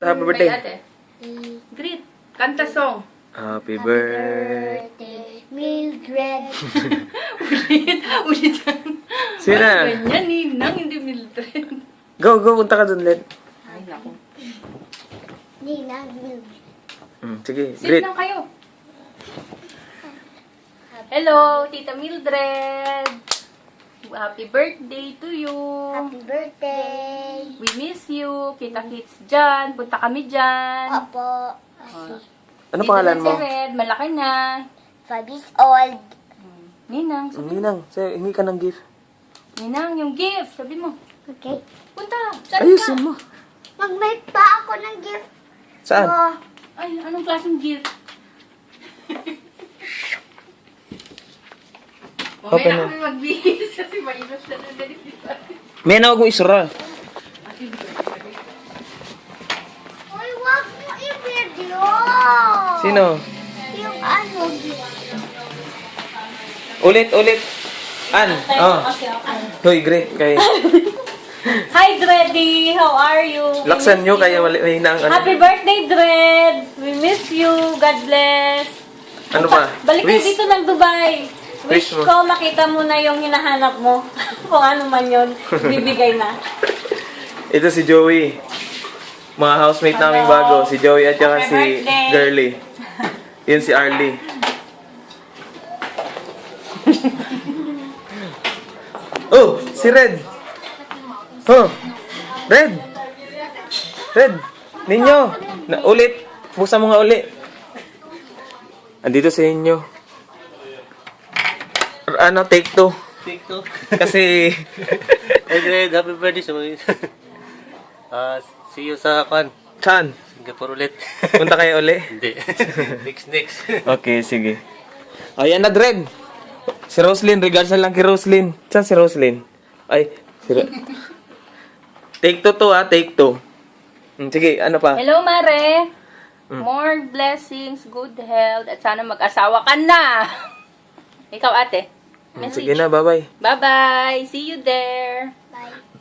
Happy Kay birthday. ate. Greet. Kanta song. Happy birthday. Mildred. Ulit yan. Sino? Ganyan, Ninang, hindi Mildred. Go, punta ka dun, Led. Ay, naku. Nina Mildred. Sige, Sit great. lang kayo. Hello, Tita Mildred. Happy birthday to you. Happy birthday. We miss you. Kita-kits dyan. Punta kami dyan. Opo. Ano Dito pangalan na mo? Si Red. Malaki na. 5 years old. Ninang, sabi mo. Ninang, hingi ka ng gift. Ninang, yung gift. Sabi mo. Okay. Punta. Saan Ayusin ka? mo. Mag-make pa ako ng gift. Saan? Oh, Ay, anong klaseng gift? Open Mamaya na. kami magbihis kasi mainos na nalilipat. May nawag mo isura. Uy, wag mo i-video. Sino? Yung ano, Ulit. An. Oh. Hoy, great. Kay. Hi, Dreddy! How are you? We Laksan miss nyo, you. kaya may na ang ano. Happy birthday, Dred! We miss you. God bless. Ano pa? Balik kayo Wish. dito ng Dubai. Wish Wish mo. ko makita mo na yung hinahanap mo. Kung ano man yun, bibigay na. Ito si Joey. Mga housemate naming bago. Si Joey at saka Happy si birthday. Girly. Yun si Arlie. Oh, si Red. Oh, Red. Ninyo. Ulit. Buksan mo nga ulit. Andito sa inyo. Ano, take two. TikTok. Kasi, Hey, Dred, happy birthday sa mga. See you sa Chan, Singapore ulit. punta kayo uli. Hindi. next. Okay, sige. Ayan na, Dred. Si Roslyn, regards na lang kay Roslyn. Saan si Roslyn? Ay, take two to, take two. Sige, ano pa? Hello, Mare. More blessings, good health, at sana mag-asawa ka na. Ikaw, ate. Message. Sige na, bye-bye. Bye-bye. See you there. bye.